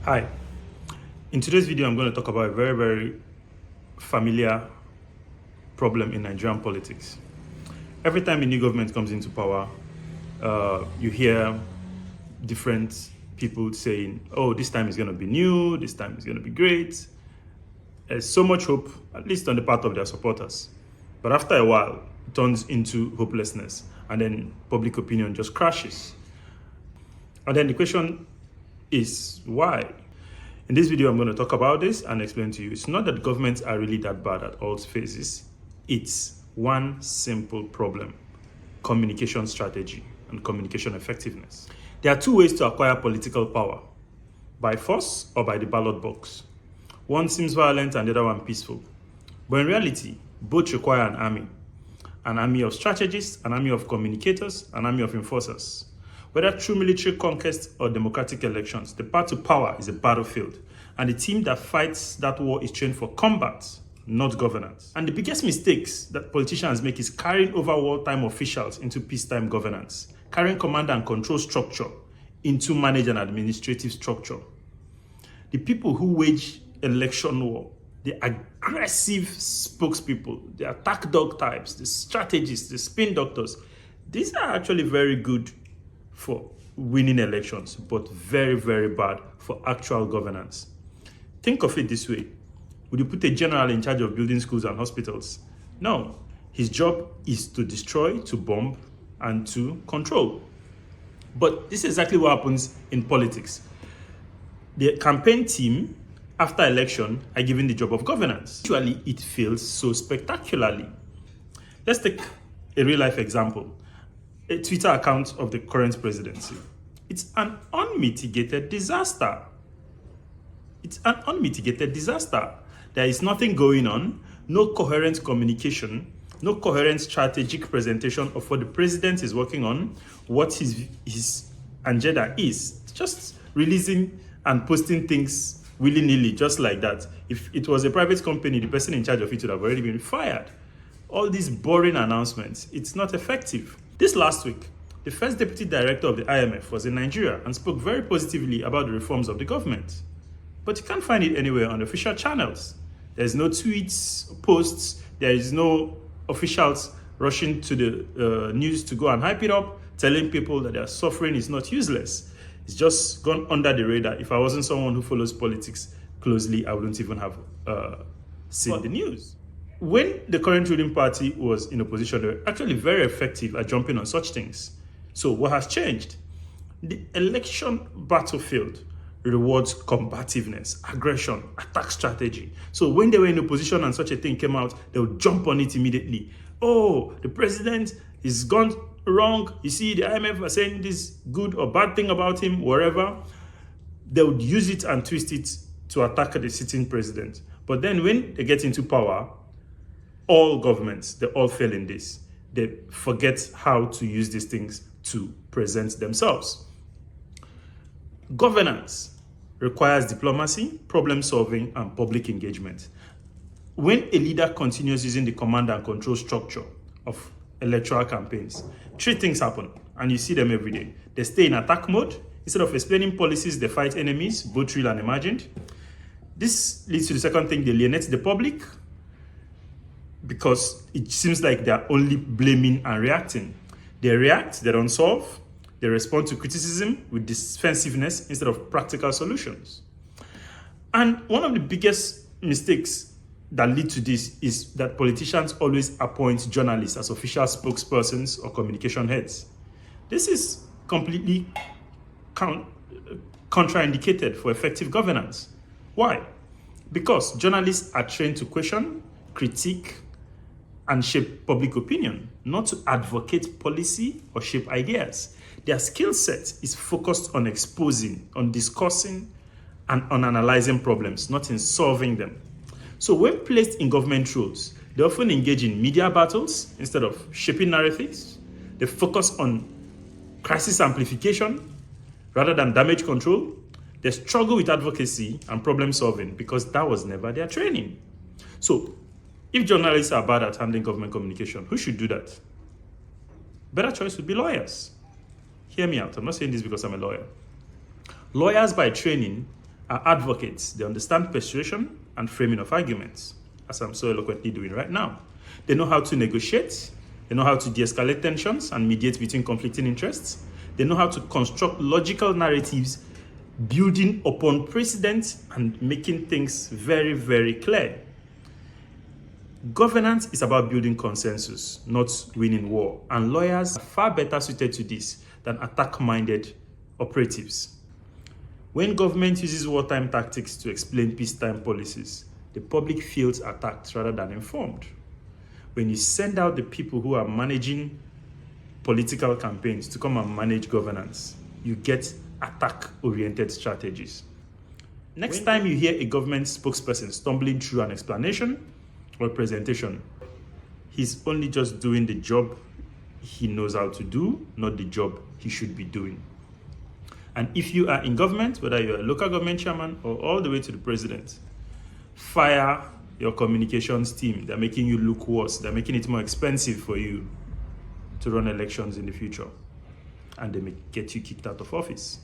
Hi, in today's video, I'm going to talk about a very familiar problem in Nigerian politics. Every time a new government comes into power, you hear different people saying, oh, this time is going to be new, this time is going to be great. There's so much hope, at least on the part of their supporters. But after a while, it turns into hopelessness, and then public opinion just crashes. And then the question is why? In this video, I'm going to talk about this and explain to you. It's not that governments are really that bad at all phases. It's one simple problem: communication strategy and communication effectiveness. There are two ways to acquire political power: by force or by the ballot box. One seems violent and the other one peaceful. But in reality, both require an army of strategists, an army of communicators, an army of enforcers. Whether through military conquest or democratic elections, the path to power is a battlefield, and the team that fights that war is trained for combat, not governance. And the biggest mistakes that politicians make is carrying over wartime officials into peacetime governance, carrying command and control structure into managed and administrative structure. The people who wage election war, the aggressive spokespeople, the attack dog types, the strategists, the spin doctors, these are actually very good for winning elections, but very bad for actual governance. Think of it this way: would you put a general in charge of building schools and hospitals? No. His job is to destroy, to bomb, and to control. But this is exactly what happens in politics. The campaign team, after election, are given the job of governance. Usually, it fails so spectacularly. Let's take a real-life example. A Twitter account of the current presidency. It's an unmitigated disaster. It's an unmitigated disaster. There is nothing going on, no coherent communication, no coherent strategic presentation of what the president is working on, what his agenda is. Just releasing and posting things willy-nilly, just like that. If it was a private company, the person in charge of it would have already been fired. All these boring announcements, it's not effective. This last week, the first deputy director of the IMF was in Nigeria and spoke very positively about the reforms of the government. But you can't find it anywhere on the official channels. There's no tweets, posts, there is no officials rushing to the news to go and hype it up, telling people that their suffering is not useless. It's just gone under the radar. If I wasn't someone who follows politics closely, I wouldn't even have seen the news. When the current ruling party was in opposition, they were actually very effective at jumping on such things. So what has changed? The election battlefield rewards combativeness, aggression, attack strategy. So when they were in opposition and such a thing came out, they would jump on it immediately. Oh, the president is gone wrong. You see, the IMF are saying this good or bad thing about him, wherever. They would use it and twist it to attack the sitting president. But then when they get into power, all governments, they all fail in this. They forget how to use these things to present themselves. Governance requires diplomacy, problem solving, and public engagement. When a leader continues using the command and control structure of electoral campaigns, three things happen, and you see them every day. They stay in attack mode. Instead of explaining policies, they fight enemies, both real and imagined. This leads to the second thing: they alienate the public, because it seems like they're only blaming and reacting. They react, they don't solve, they respond to criticism with defensiveness instead of practical solutions. And one of the biggest mistakes that lead to this is that politicians always appoint journalists as official spokespersons or communication heads. This is completely contraindicated for effective governance. Why? Because journalists are trained to question, critique, and shape public opinion, not to advocate policy or shape ideas. Their skill set is focused on exposing, on discussing, and on analyzing problems, not in solving them. So when placed in government roles, they often engage in media battles instead of shaping narratives. They focus on crisis amplification rather than damage control. They struggle with advocacy and problem solving because that was never their training. So if journalists are bad at handling government communication, who should do that? Better choice would be lawyers. Hear me out. I'm not saying this because I'm a lawyer. Lawyers by training are advocates. They understand persuasion and framing of arguments, as I'm so eloquently doing right now. They know how to negotiate. They know how to de-escalate tensions and mediate between conflicting interests. They know how to construct logical narratives, building upon precedent and making things very, very clear. Governance is about building consensus, not winning war. And lawyers are far better suited to this than attack-minded operatives. When government uses wartime tactics to explain peacetime policies, the public feels attacked rather than informed. When you send out the people who are managing political campaigns to come and manage governance, you get attack-oriented strategies. Next time you hear a government spokesperson stumbling through an explanation or presentation, he's only just doing the job he knows how to do, not the job he should be doing. And if you are in government, whether you're a local government chairman or all the way to the president, fire your communications team. They're making you look worse. They're making it more expensive for you to run elections in the future. And they may get you kicked out of office.